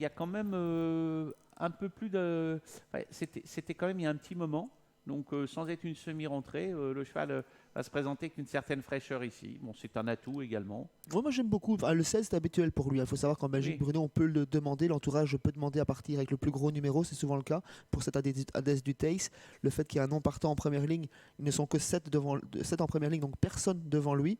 Il y a quand même un peu plus de. Ouais, c'était quand même il y a un petit moment. Donc, sans être une semi-rentrée, le cheval va se présenter avec une certaine fraîcheur ici. Bon, c'est un atout également. Ouais, moi j'aime beaucoup. Enfin, le 16 c'est habituel pour lui. Il faut savoir qu'en Belgique, Oui, Bruno, on peut le demander. L'entourage peut demander à partir avec le plus gros numéro. C'est souvent le cas pour cet Adès du Tace. Le fait qu'il y ait un non partant en première ligne, ils ne sont que 7 en première ligne, donc personne devant lui.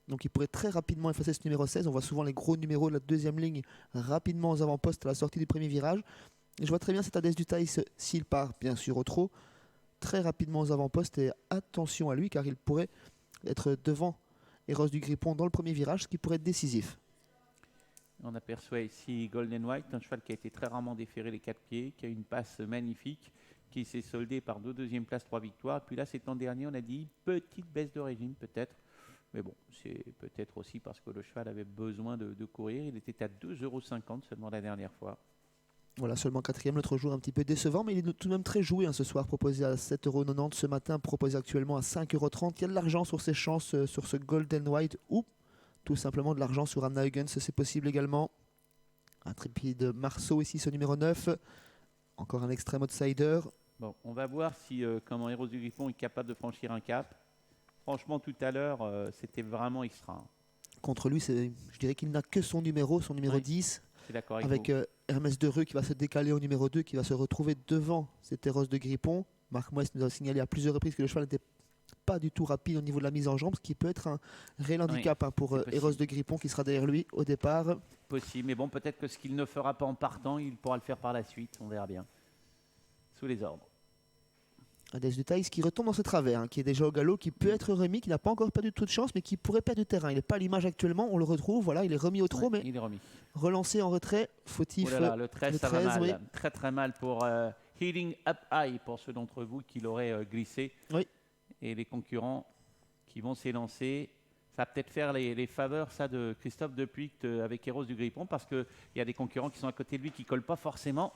Donc il pourrait très rapidement effacer ce numéro 16. On voit souvent les gros numéros de la deuxième ligne rapidement aux avant-postes à la sortie du premier virage. Et je vois très bien cet Adès du Tace s'il part bien sûr au trot, très rapidement aux avant-postes. Et attention à lui car il pourrait être devant Eros du Grippon dans le premier virage, ce qui pourrait être décisif. on aperçoit ici Golden White, un cheval qui a été très rarement déféré les quatre pieds, qui a une passe magnifique, qui s'est soldé par 2 deuxièmes places, 3 victoires. Puis là, c'est l'an dernier, on a dit petite baisse de régime peut-être. Mais bon, c'est peut-être aussi parce que le cheval avait besoin de courir. Il était à 2,50 € seulement la dernière fois. Voilà, seulement quatrième, l'autre jour un petit peu décevant, mais il est tout de même très joué ce soir, proposé à 7,90 € ce matin, proposé actuellement à 5,30 €. Il y a de l'argent sur ses chances sur ce Golden White ou tout simplement de l'argent sur Amna Huygens, c'est possible également. Intrépide Marceau ici, ce numéro 9. Encore un extrême outsider. Bon, on va voir si comment Eros du Griffon est capable de franchir un cap. Franchement, tout à l'heure, c'était vraiment extra. Contre lui, je dirais qu'il n'a que son numéro Oui, 10. je suis d'accord avec Avec vous. Hermès de Rue qui va se décaler au numéro 2, qui va se retrouver devant cet Eros de Grippon. Marc Moès nous a signalé à plusieurs reprises que le cheval n'était pas du tout rapide au niveau de la mise en jambe, ce qui peut être un réel handicap pour c'est possible. Eros de Grippon qui sera derrière lui au départ. Possible, mais bon, peut-être que ce qu'il ne fera pas en partant, il pourra le faire par la suite. On verra bien. Sous les ordres. Adès du Taïs qui retombe dans ce travers, qui est déjà au galop, qui peut être remis, qui n'a pas encore perdu toute chance, mais qui pourrait perdre du terrain. Il n'est pas à l'image actuellement, on le retrouve, voilà, il est remis au trot, Ouais, mais il est remis. relancé en retrait, fautif. Oh là là, le 13, ça va 13, mal. oui. Très très mal pour Healing Up High, pour ceux d'entre vous qui l'auraient glissé. Oui. Et les concurrents qui vont s'élancer. Ça va peut-être faire les faveurs ça, de Christophe Depuy avec Eros du Grippon, parce qu'il y a des concurrents qui sont à côté de lui qui ne collent pas forcément.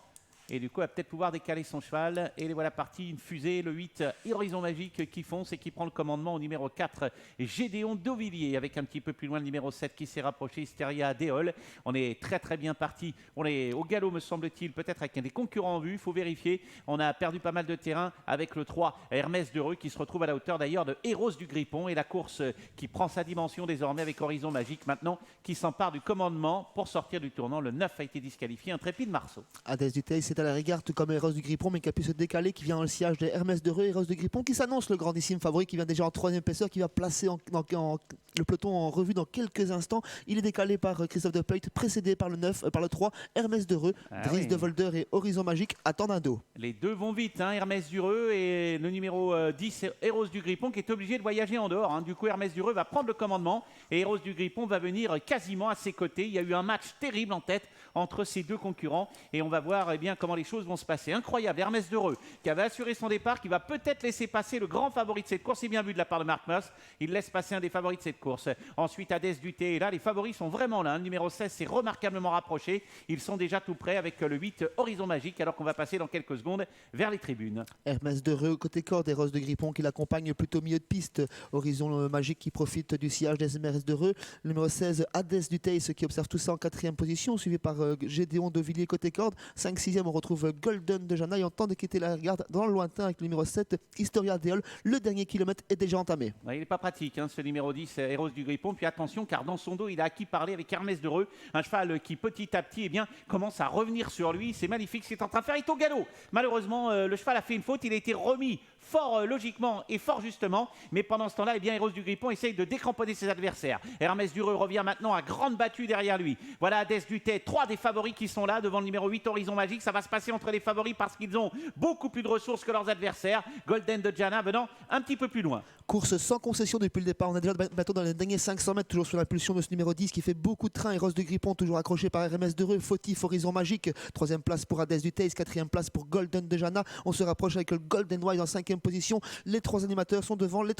Et du coup, il va peut-être pouvoir décaler son cheval. Et les voilà partis, une fusée, le 8, Horizon Magique qui fonce et qui prend le commandement au numéro 4, Gédéon Dauvilliers, avec un petit peu plus loin le numéro 7 qui s'est rapproché, Hysteria Déol. On est très très bien parti. On est au galop, me semble-t-il, peut-être avec des concurrents en vue, il faut vérifier. On a perdu pas mal de terrain avec le 3, Hermès de Rue, qui se retrouve à la hauteur d'ailleurs de Eros du Grippon. Et la course qui prend sa dimension désormais avec Horizon Magique maintenant, qui s'empare du commandement pour sortir du tournant. Le 9 a été disqualifié, Intrépide Marceau. Adès du Taïs, c'est à la régard, tout comme Eros du Grippon, mais qui a pu se décaler, qui vient dans le sillage de Hermès de Rue, Eros du Grippon, qui s'annonce le grandissime favori, qui vient déjà en troisième épaisseur, qui va placer le peloton en revue dans quelques instants. Il est décalé par Christophe de Peugt, précédé par le 3, Hermès de Rue, Driss de Volder et Horizon Magique attendent un dos. Les deux vont vite, Hermès Dureux et le numéro 10, Eros du Grippon, qui est obligé de voyager en dehors. Du coup, Hermès Dureux va prendre le commandement et Eros du Grippon va venir quasiment à ses côtés. Il y a eu un match terrible en tête entre ces deux concurrents et on va voir comment les choses vont se passer. Incroyable, Hermès Dureux qui avait assuré son départ, qui va peut-être laisser passer le grand favori de cette course. C'est bien vu de la part de Marc Moss. Il laisse passer un des favoris de cette course. Ensuite, Adès du Thé. Et là, les favoris sont vraiment là. Le numéro 16 s'est remarquablement rapproché. Ils sont déjà tout prêts avec le 8, Horizon Magique, alors qu'on va passer dans quelques secondes vers les tribunes. Hermès de Reux, côté corde, et Eros de Grippon qui l'accompagne plutôt au milieu de piste. Horizon Magique qui profite du sillage d'Hermès de Reux. Le numéro 16, Adès du Taïs qui observe tout ça en quatrième position, suivi par Gédéon Dauvilliers côté corde. 5-6e, on retrouve Golden de Janaï en temps de quitter la regarde dans le lointain avec le numéro 7, Historia Déol. Le dernier kilomètre est déjà entamé. Il n'est pas pratique, ce numéro 10, Eros du Grippon. Puis attention, car dans son dos, il a acquis parler avec Hermès de Reux, un cheval qui petit à petit commence à revenir sur lui. C'est magnifique, c'est en train de faire. Il est au galop. Malheureusement, le cheval a fait une faute. Il a été remis fort logiquement et fort justement, mais pendant ce temps-là, Eros du Grippon essaye de décramponner ses adversaires. Hermès Dureux revient maintenant à grande battue derrière lui. Voilà Adès du Thé, 3 des favoris qui sont là devant le numéro 8, Horizon Magique. Ça va se passer entre les favoris parce qu'ils ont beaucoup plus de ressources que leurs adversaires. Golden de Jana venant un petit peu plus loin. Course sans concession depuis le départ. On est déjà bientôt dans les derniers 500 mètres, toujours sous l'impulsion de ce numéro 10 qui fait beaucoup de train. Eros de Grippon toujours accroché par Hermès de Reux. Fautif, Horizon Magique. 3e place pour Adès du Taïs, 4e place pour Golden de Jana. On se rapproche avec le Golden White en 5e position. Les 3 animateurs sont devant, les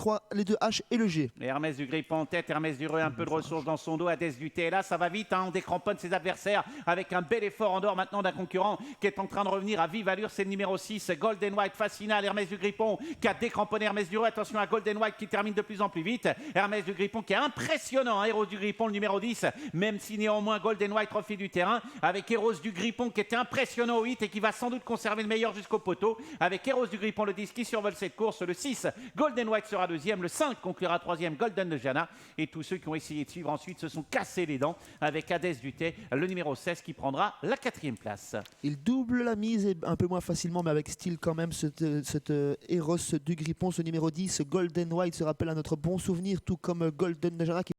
2 H et le G. Et Hermès du Grippon en tête, Hermès du Reux un peu de ressources dans son dos. Adès du Thé là, ça va vite, on décramponne ses adversaires avec un bel effort en dehors maintenant d'un concurrent qui est en train de revenir à vive allure. C'est le numéro 6, Golden White, Fascinal. Hermès du Grippon qui a décramponné Hermès du Reux. Attention à Golden White qui termine de plus en plus vite. Hermès du Grippon qui est impressionnant. Héros du Grippon, le numéro 10, même si néanmoins Golden White refile du terrain. Avec Héros du Grippon qui était impressionnant au 8 et qui va sans doute conserver le meilleur jusqu'au poteau. Avec Héros du Grippon, le 10 qui survole cette course. Le 6, Golden White sera deuxième. Le 5 conclura troisième, Golden de Jana. Et tous ceux qui ont essayé de suivre ensuite se sont cassés les dents avec Hadès du Tay, le numéro 16 qui prendra la 4e place. Il double la mise et un peu moins facilement, mais avec style quand même, cette Héros du Grippon, ce numéro 10, Golden White se rappelle à notre bon souvenir, tout comme Golden de Jana qui